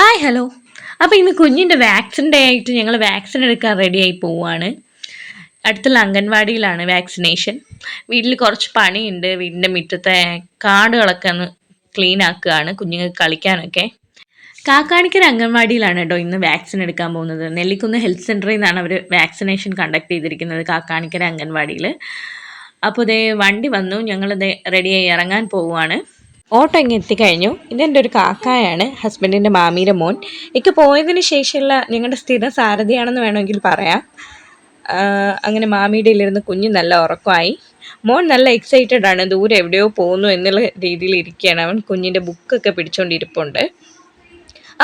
Hi hello. അപ്പോൾ ഇന്ന് കുഞ്ഞിൻ്റെ വാക്സിൻ ഡേ ആയിട്ട് ഞങ്ങൾ വാക്സിൻ എടുക്കാൻ റെഡിയായി പോവുകയാണ്. അടുത്തുള്ള അംഗൻവാടിയിലാണ് വാക്സിനേഷൻ. വീട്ടിൽ കുറച്ച് പണിയുണ്ട്. വീടിൻ്റെ മുറ്റത്തെ കാടുകളൊക്കെ ഒന്ന് ക്ലീൻ ആക്കുകയാണ്, കുഞ്ഞുങ്ങൾക്ക് കളിക്കാനൊക്കെ. കാക്കാണിക്കര അംഗൻവാടിയിലാണ് കേട്ടോ ഇന്ന് വാക്സിൻ എടുക്കാൻ പോകുന്നത്. നെല്ലിക്കുന്ന് ഹെൽത്ത് സെൻ്ററിൽ നിന്നാണ് അവർ വാക്സിനേഷൻ കണ്ടക്ട് ചെയ്തിരിക്കുന്നത്, കാക്കാണിക്കര അംഗൻവാടിയിൽ. അപ്പോൾ ഇതേ വണ്ടി വന്നു, ഞങ്ങളിത് റെഡിയായി ഇറങ്ങാൻ പോവുകയാണ്. ഓട്ടോ ഇങ്ങ് എത്തിക്കഴിഞ്ഞു. ഇതെൻ്റെ ഒരു കാക്കായാണ്, ഹസ്ബൻഡിൻ്റെ മാമീൻ്റെ മോൻ. ഇക്ക് പോയതിന് ശേഷമുള്ള ഞങ്ങളുടെ സ്ഥിര സാരഥിയാണെന്ന് വേണമെങ്കിൽ പറയാം. അങ്ങനെ മാമിയുടെ ഇരുന്ന് കുഞ്ഞ് നല്ല ഉറക്കമായി. മോൻ നല്ല എക്സൈറ്റഡ് ആണ്, ദൂരെ എവിടെയോ പോകുന്നു എന്നുള്ള രീതിയിൽ ഇരിക്കുകയാണ്. അവൻ കുഞ്ഞിൻ്റെ ബുക്കൊക്കെ പിടിച്ചുകൊണ്ടിരിപ്പുണ്ട്.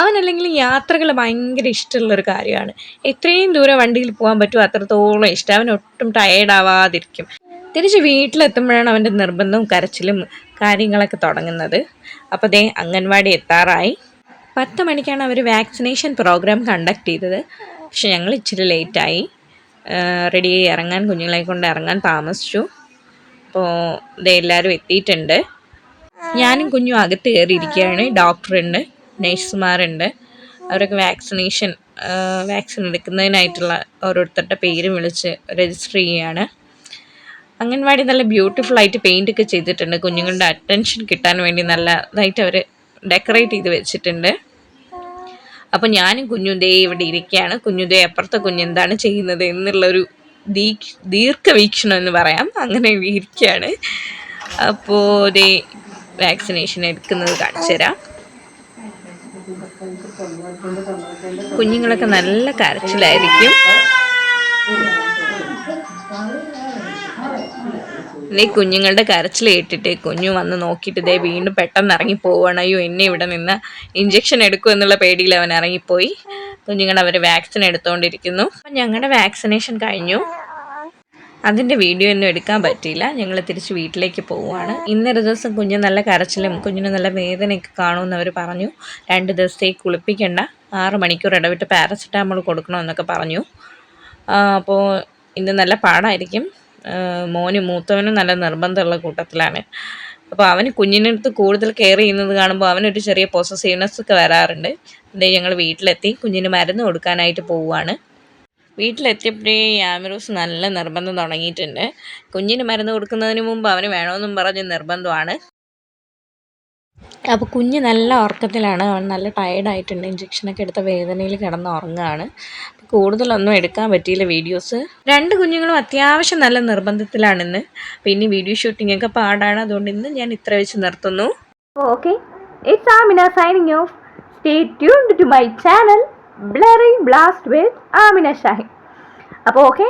അവനല്ലെങ്കിൽ യാത്രകൾ ഭയങ്കര ഇഷ്ടമുള്ളൊരു കാര്യമാണ്. എത്രയും ദൂരം വണ്ടിയിൽ പോകാൻ പറ്റുമോ അത്രത്തോളം ഇഷ്ടം. അവൻ ഒട്ടും ടയേർഡാവാതിരിക്കും. തിരിച്ച് വീട്ടിലെത്തുമ്പോഴാണ് അവൻ്റെ നിർബന്ധവും കരച്ചിലും കാര്യങ്ങളൊക്കെ തുടങ്ങുന്നത്. അപ്പോൾ ദേ അംഗൻവാടി എത്താറായി. 10 മണിക്കാണ് അവർ വാക്സിനേഷൻ പ്രോഗ്രാം കണ്ടക്ട് ചെയ്തത്. പക്ഷെ ഞങ്ങൾ ഇച്ചിരി ലേറ്റായി. റെഡിയായി ഇറങ്ങാൻ, കുഞ്ഞുങ്ങളെ കൊണ്ട് ഇറങ്ങാൻ താമസിച്ചു. അപ്പോൾ ദേ എല്ലാവരും എത്തിയിട്ടുണ്ട്. ഞാനും കുഞ്ഞും അകത്ത് കയറിയിരിക്കുകയാണ്. ഡോക്ടറുണ്ട്, നഴ്സുമാരുണ്ട്. അവരൊക്കെ വാക്സിൻ എടുക്കുന്നതിനായിട്ടുള്ള ഓരോരുത്തരുടെ പേരും വിളിച്ച് രജിസ്റ്റർ ചെയ്യുകയാണ്. അംഗൻവാടി നല്ല ബ്യൂട്ടിഫുൾ ആയിട്ട് പെയിൻ്റ് ഒക്കെ ചെയ്തിട്ടുണ്ട്. കുഞ്ഞുങ്ങളുടെ അറ്റൻഷൻ കിട്ടാൻ വേണ്ടി നല്ലതായിട്ട് അവർ ഡെക്കറേറ്റ് ചെയ്ത് വെച്ചിട്ടുണ്ട്. അപ്പോൾ ഞാനും കുഞ്ഞും ദേ ഇവിടെ ഇരിക്കുകയാണ്. കുഞ്ഞുദേ അപ്പുറത്തെ കുഞ്ഞെന്താണ് ചെയ്യുന്നത് എന്നുള്ളൊരു ദീർഘവീക്ഷണം എന്ന് പറയാം, അങ്ങനെ ഇരിക്കുകയാണ്. അപ്പോൾ ദേ വാക്സിനേഷൻ എടുക്കുന്നത് കാണിച്ചു തരാം. കുഞ്ഞുങ്ങളൊക്കെ നല്ല കരച്ചിലായിരിക്കും. നീ കുഞ്ഞുങ്ങളുടെ കരച്ചിൽ കേട്ടിട്ട് കുഞ്ഞു വന്ന് നോക്കിയിട്ട് ഇതേ വീണ്ടും പെട്ടെന്ന് ഇറങ്ങി പോവുകയാണ്. അയ്യോ, എന്നെ ഇവിടെ നിന്ന് ഇഞ്ചക്ഷൻ എടുക്കും എന്നുള്ള പേടിയിൽ അവൻ ഇറങ്ങിപ്പോയി. കുഞ്ഞുങ്ങൾ അവർ വാക്സിൻ എടുത്തുകൊണ്ടിരിക്കുന്നു. അപ്പം ഞങ്ങളുടെ വാക്സിനേഷൻ കഴിഞ്ഞു. അതിൻ്റെ വീഡിയോ ഒന്നും എടുക്കാൻ പറ്റിയില്ല. ഞങ്ങൾ തിരിച്ച് വീട്ടിലേക്ക് പോവുകയാണ്. ഇന്നൊരു ദിവസം കുഞ്ഞ് നല്ല കരച്ചിലും കുഞ്ഞിന് നല്ല വേദനയൊക്കെ കാണുമെന്ന് അവർ പറഞ്ഞു. 2 ദിവസത്തേക്ക് കുളിപ്പിക്കേണ്ട, 6 മണിക്കൂർ ഇടവിട്ട് പാരസെറ്റാമോൾ കൊടുക്കണമെന്നൊക്കെ പറഞ്ഞു. അപ്പോൾ ഇന്ന് നല്ല പാടായിരിക്കും. മൂത്തവനും നല്ല നിർബന്ധമുള്ള കൂട്ടത്തിലാണ്. അപ്പോൾ അവന് കുഞ്ഞിനടുത്ത് കൂടുതൽ കെയർ ചെയ്യുന്നത് കാണുമ്പോൾ അവനൊരു ചെറിയ പൊസസീവ്നെസ് ഒക്കെ വരാറുണ്ട്. അതേ ഞങ്ങൾ വീട്ടിലെത്തി കുഞ്ഞിന് മരുന്ന് കൊടുക്കാനായിട്ട് പോവുകയാണ്. വീട്ടിലെത്തിയപ്പോഴേ യാമിറൂസ് നല്ല നിർബന്ധം തുടങ്ങിയിട്ടുണ്ട്. കുഞ്ഞിന് മരുന്ന് കൊടുക്കുന്നതിന് മുമ്പ് അവന് വേണമെന്നും പറഞ്ഞ് നിർബന്ധമാണ്. അപ്പോൾ കുഞ്ഞ് നല്ല ഉറക്കത്തിലാണ്. അവൻ നല്ല ടയേർഡായിട്ടുണ്ട്. ഇഞ്ചക്ഷനൊക്കെ എടുത്ത വേദനയിൽ കിടന്ന് ഉറങ്ങുകയാണ്. കൂടുതലൊന്നും എടുക്കാൻ പറ്റിയില്ല വീഡിയോസ്. 2 കുഞ്ഞുങ്ങളും അത്യാവശ്യം നല്ല നിർബന്ധത്തിലാണിന്ന്. പിന്നെ വീഡിയോ ഷൂട്ടിംഗ് ഒക്കെ പാടാണ്. അതുകൊണ്ട് ഇന്ന് ഞാൻ ഇത്ര വെച്ച് നിർത്തുന്നു. Okay, it's Amina signing off. Stay tuned to my channel blurry blast with Amina Shahin. അപ്പോൾ ഓക്കെ,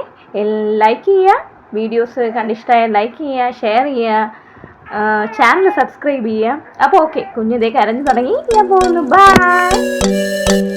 ലൈക്ക് ചെയ്യുക, വീഡിയോസ് കണ്ടിഷ്ടമായ ലൈക്ക് ചെയ്യുക, ഷെയർ ചെയ്യുക, ചാനൽ സബ്സ്ക്രൈബ് ചെയ്യുക. അപ്പോൾ ഓക്കെ, കുഞ്ഞിതേ കരഞ്ഞു തുടങ്ങി, ഞാൻ പോകുന്നു. ബൈ.